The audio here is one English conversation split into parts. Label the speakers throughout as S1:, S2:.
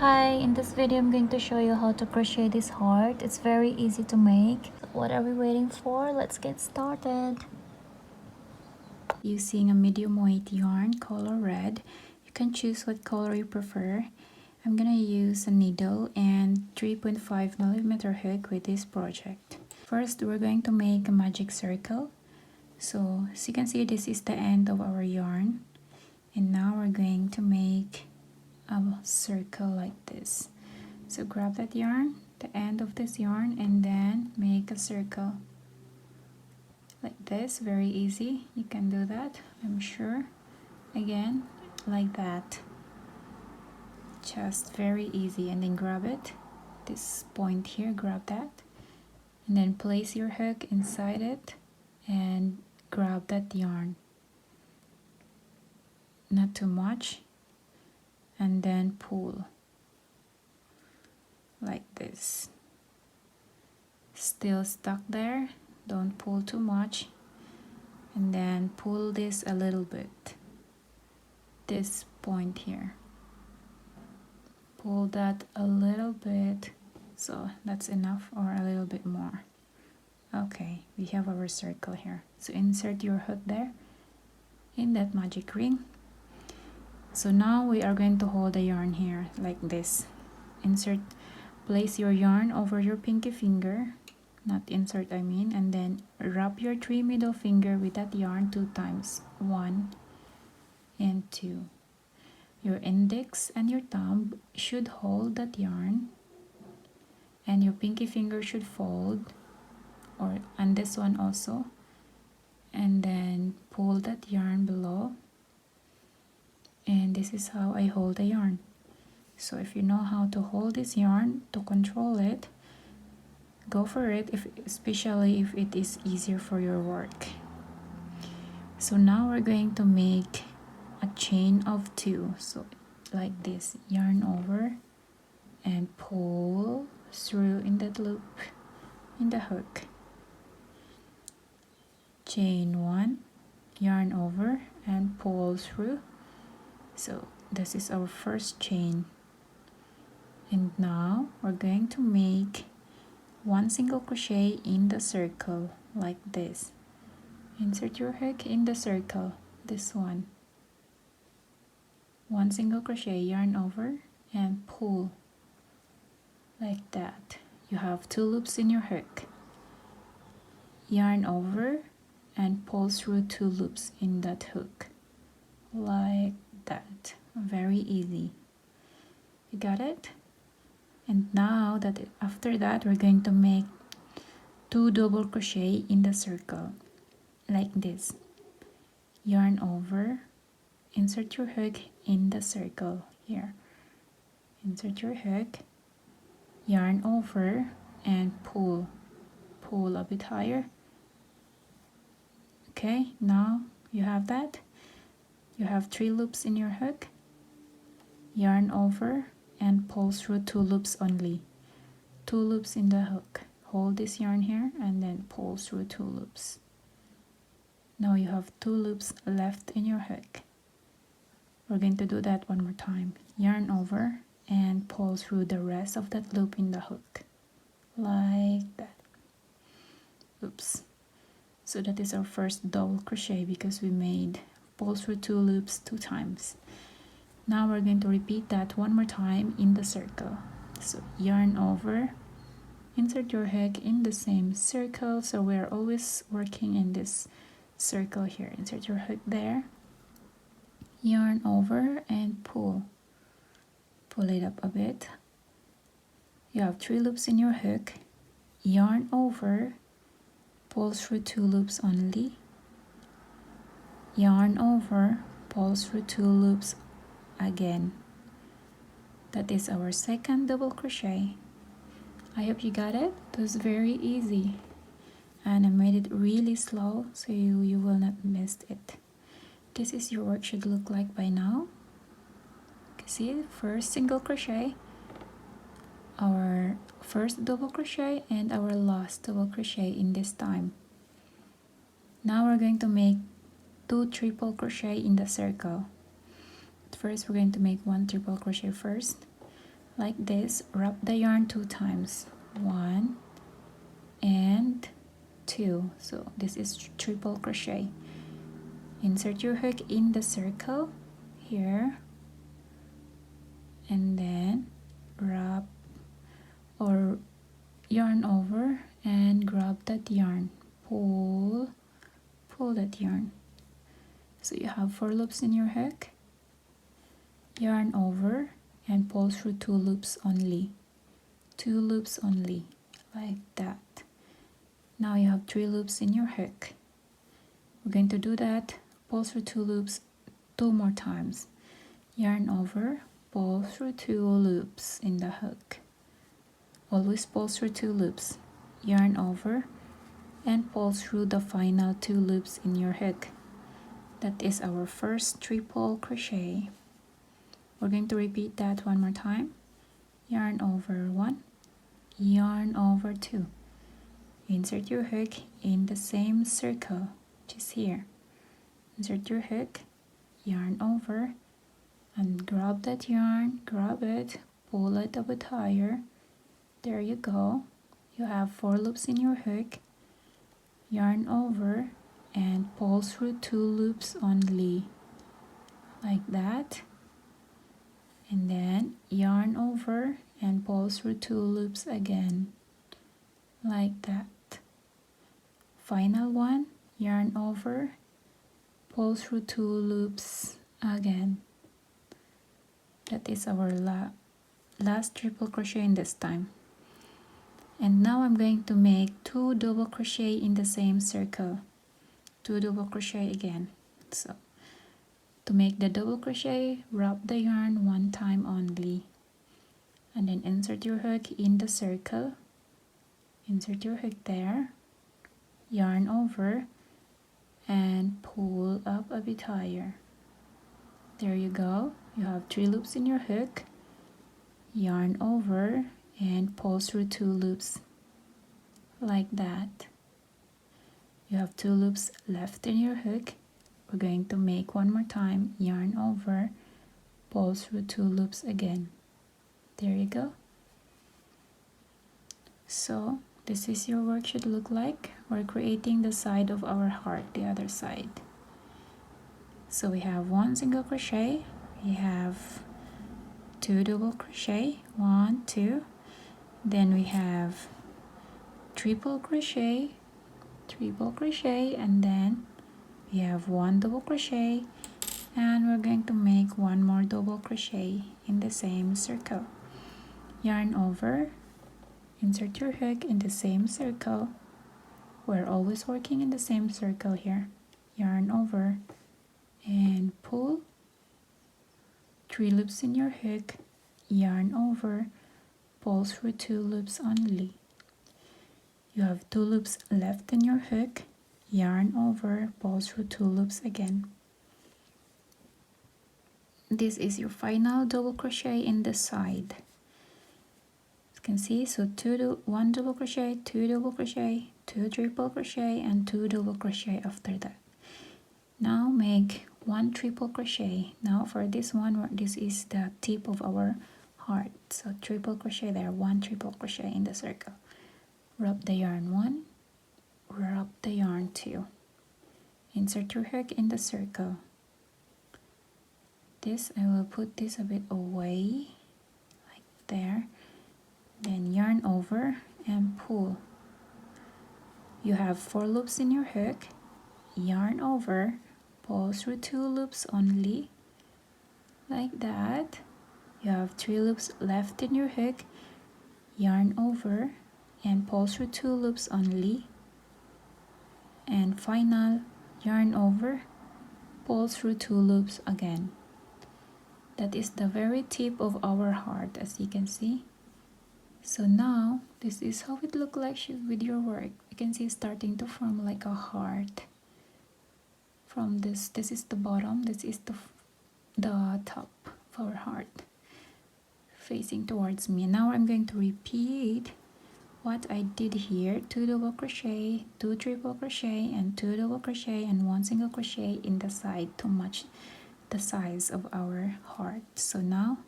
S1: Hi, in this video I'm going to show you how to crochet this heart. It's very easy to make. What are we waiting for? Let's get started. Using a medium weight yarn, color red. You can choose what color you prefer. I'm gonna use a needle and 3.5mm hook with this project. First, we're going to make a magic circle. So, as you can see, this is the end of our yarn. And now we're going to make a circle like this. So grab that yarn, the end of this yarn, and then make a circle like this. Very easy. You can do that, I'm sure. Again, like that. Just very easy. And then grab it, this point here, grab that, and then place your hook inside it and grab that yarn. Not too much. And then pull like this. Still stuck there, don't pull too much, and then pull this a little bit, this point here, pull that a little bit, so that's enough, or a little bit more. Okay, we have our circle here. So insert your hook there in that magic ring. So now we are going to hold the yarn here like this. Place your yarn over your pinky finger, not insert I mean, and then wrap your 3 middle finger with that yarn 2 times, 1 and 2. Your index and your thumb should hold that yarn, and your pinky finger should fold, and this one also, and then pull that yarn below. And this is how I hold the yarn. So if you know how to hold this yarn to control it, go for it, especially if it is easier for your work. So now we're going to make a chain of 2. So like this, yarn over and pull through in that loop in the hook. Chain 1, yarn over and pull through. So this is our first chain. And now we're going to make 1 single crochet in the circle like this. Insert your hook in the circle, this one. 1 single crochet, yarn over and pull like that. You have 2 loops in your hook. Yarn over and pull through 2 loops in that hook like that. Very easy. You got it? And now after that we're going to make 2 double crochet in the circle like this. Yarn over, insert your hook in the circle here. Insert your hook, yarn over and pull a bit higher. Okay, now you have that. You have 3 loops in your hook. Yarn over and pull through 2 loops only. 2 loops in the hook. Hold this yarn here and then pull through 2 loops. Now you have 2 loops left in your hook. We're going to do that one more time. Yarn over and pull through the rest of that loop in the hook like that. Oops. So that is our first double crochet because we made pull through 2 loops 2 times. Now we're going to repeat that one more time in the circle. So yarn over, insert your hook in the same circle, so we're always working in this circle here. Insert your hook there, yarn over and pull it up a bit. You have 3 loops in your hook. Yarn over, pull through 2 loops only. Yarn over, pull through 2 loops again. That is our second double crochet. I hope you got it. It was very easy, and I made it really slow so you will not miss it. This is your work should look like by now. See, first single crochet, our first double crochet, and our last double crochet in this time. Now we're going to make 2 triple crochet in the circle. First we're going to make 1 triple crochet first like this. Wrap the yarn 2 times, 1 and 2. So this is triple crochet. Insert your hook in the circle here, and then wrap or yarn over and grab that yarn, pull that yarn. So you have 4 loops in your hook, yarn over and pull through 2 loops only, 2 loops only, like that. Now you have 3 loops in your hook. We're going to do that, pull through 2 loops 2 more times, yarn over, pull through 2 loops in the hook. Always pull through 2 loops, yarn over and pull through the final 2 loops in your hook. That is our first triple crochet. We're going to repeat that one more time. Yarn over 1, yarn over 2. Insert your hook in the same circle, just here. Insert your hook, yarn over, and grab that yarn, grab it, pull it a bit higher. There you go. You have 4 loops in your hook, yarn over and pull through 2 loops only, like that. And then yarn over and pull through 2 loops again, like that. Final one, yarn over, pull through 2 loops again. That is our last triple crochet in this time. And now I'm going to make 2 double crochet in the same circle, 2 double crochet again. So to make the double crochet, wrap the yarn 1 time only, and then insert your hook in the circle, insert your hook there, yarn over and pull up a bit higher. There you go. You have 3 loops in your hook, yarn over and pull through 2 loops, like that. You have 2 loops left in your hook. We're going to make 1 more time, yarn over, pull through 2 loops again. There you go. So this is your work should look like. We're creating the side of our heart, the other side. So we have 1 single crochet, we have 2 double crochet, 1, 2, then we have triple crochet, and then we have 1 double crochet, and we're going to make 1 more double crochet in the same circle. Yarn over, insert your hook in the same circle. We're always working in the same circle here. Yarn over and pull, 3 loops in your hook, yarn over, pull through 2 loops only. You have 2 loops left in your hook, yarn over, pull through 2 loops again. This is your final double crochet in the side. As you can see, so 1 double crochet, 2 double crochet, 2 triple crochet, and 2 double crochet after that. Now make 1 triple crochet. Now for this one, this is the tip of our heart. So triple crochet there, 1 triple crochet in the circle. Wrap the yarn 1, wrap the yarn 2. Insert your hook in the circle. This, I will put this a bit away, like there. Then yarn over and pull. You have 4 loops in your hook, yarn over, pull through 2 loops only, like that. You have 3 loops left in your hook, yarn over and pull through 2 loops only, and final, yarn over, pull through 2 loops again. That is the very tip of our heart, as you can see. So now this is how it looks like with your work. You can see it's starting to form like a heart. From this is the bottom, this is the top of our heart facing towards me. Now I'm going to repeat what I did here: 2 double crochet, 2 triple crochet, and 2 double crochet, and 1 single crochet in the side to match the size of our heart. So now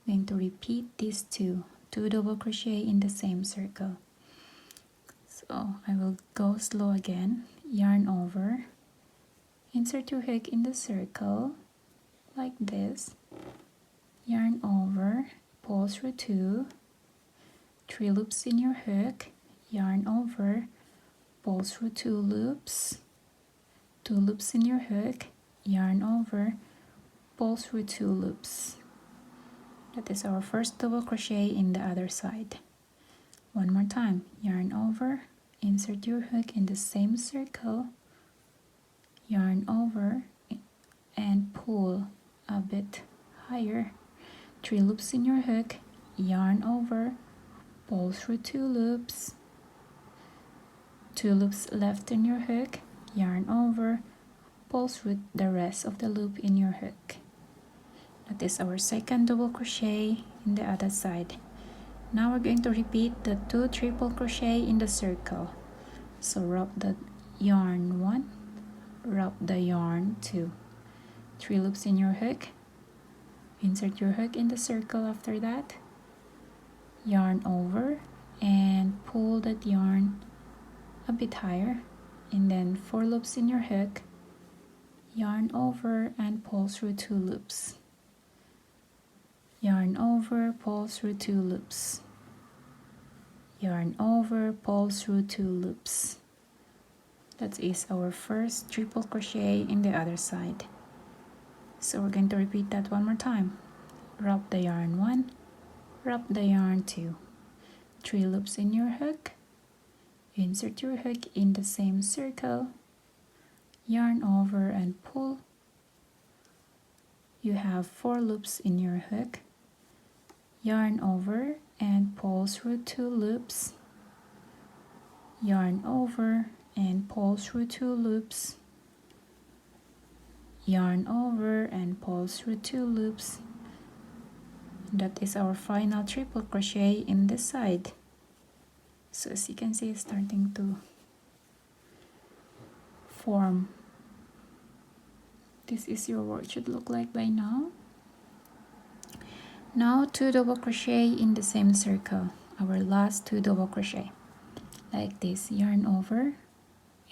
S1: going to repeat these two double crochet in the same circle. So I will go slow again. Yarn over, insert your hook in the circle like this, yarn over, pull through 2, 3 loops in your hook, yarn over, pull through 2 loops, 2 loops in your hook, yarn over, pull through 2 loops. That is our first double crochet in the other side. One more time, yarn over, insert your hook in the same circle, yarn over and pull a bit higher, 3 loops in your hook, yarn over, pull through 2 loops, 2 loops left in your hook, yarn over, pull through the rest of the loop in your hook. That is our second double crochet in the other side. Now we're going to repeat the 2 triple crochet in the circle. So wrap the yarn 1, wrap the yarn 2, 3 loops in your hook, insert your hook in the circle after that, yarn over and pull that yarn a bit higher, and then 4 loops in your hook, yarn over and pull through 2 loops, yarn over, pull through 2 loops, yarn over, pull through 2 loops. That is our first triple crochet in the other side. So we're going to repeat that one more time. Wrap the yarn 1, wrap the yarn 2, 3 loops in your hook, insert your hook in the same circle, yarn over and pull. You have 4 loops in your hook, yarn over and pull through 2 loops, yarn over and pull through 2 loops, yarn over and pull through 2 loops. That is our final triple crochet in this side. So as you can see, it's starting to form. This is your work should look like by now. Now 2 double crochet in the same circle, our last 2 double crochet like this. Yarn over,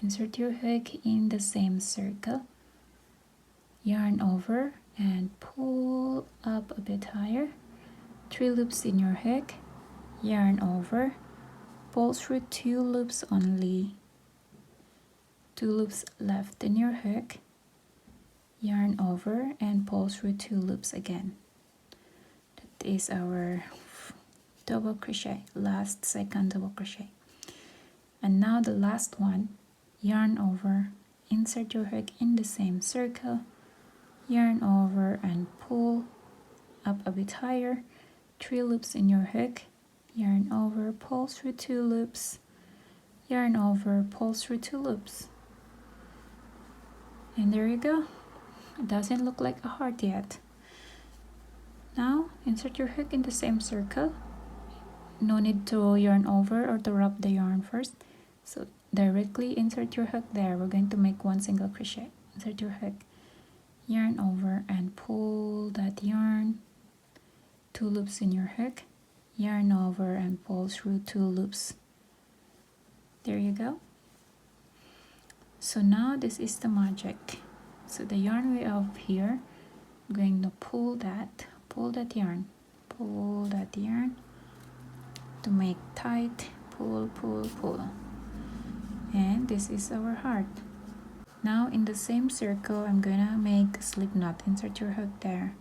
S1: insert your hook in the same circle, yarn over and pull up a bit higher, 3 loops in your hook, yarn over, pull through 2 loops only, 2 loops left in your hook, yarn over and pull through 2 loops again. That is our double crochet, last second double crochet. And now the last one, yarn over, insert your hook in the same circle, yarn over and pull up a bit higher, 3 loops in your hook, yarn over, pull through 2 loops, yarn over, pull through 2 loops. And there you go. It doesn't look like a heart yet. Now insert your hook in the same circle. No need to yarn over or to wrap the yarn first. So directly insert your hook there. We're going to make 1 single crochet. Insert your hook, yarn over and pull that yarn, 2 loops in your hook, yarn over and pull through 2 loops. There you go. So now this is the magic. So the yarn we have here, I'm going to pull that yarn to make tight, pull, and this is our heart. Now in the same circle, I'm gonna make a slip knot. Insert your hook there.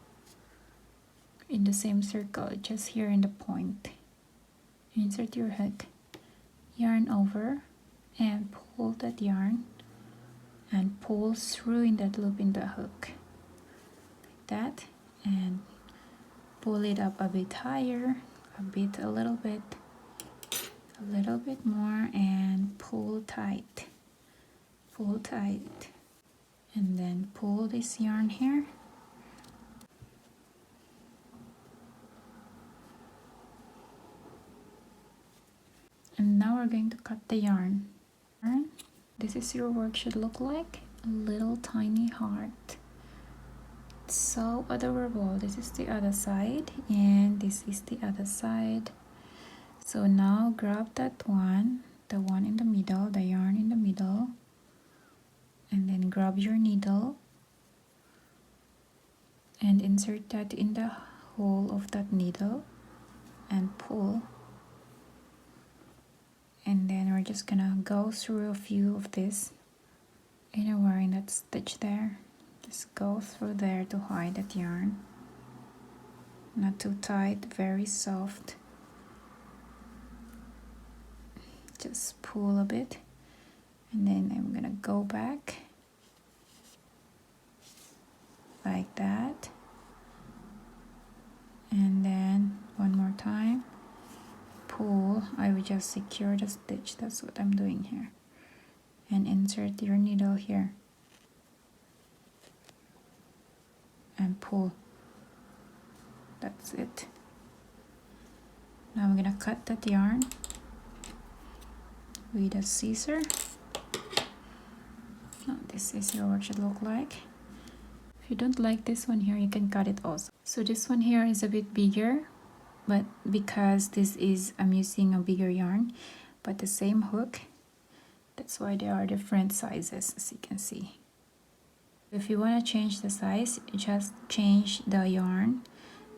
S1: In the same circle, just here in the point. Insert your hook, yarn over, and pull that yarn, and pull through in that loop in the hook. Like that, and pull it up a bit higher, a little bit more, and pull tight, and then pull this yarn here, and now we're going to cut the yarn. This is your work should look like, a little tiny heart. So adorable. This is the other side and this is the other side. So now grab that one, the one in the middle, the yarn in the middle, and then grab your needle and insert that in the hole of that needle and pull. And then we're just gonna go through a few of this, wearing that stitch there. Just go through there to hide that yarn. Not too tight, very soft. Just pull a bit, and then I'm gonna go back like that, and then one more time, pull. I will just secure the stitch, that's what I'm doing here, and insert your needle here and pull. That's it. Now I'm gonna cut that yarn with a scissor. Now this is what it should look like. If you don't like this one here, you can cut it also. So this one here is a bit bigger, but because this is, I'm using a bigger yarn, but the same hook, that's why there are different sizes, as you can see. If you want to change the size, just change the yarn,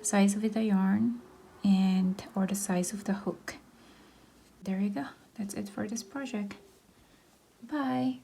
S1: size of the yarn, and or the size of the hook. There you go. That's it for this project. Bye.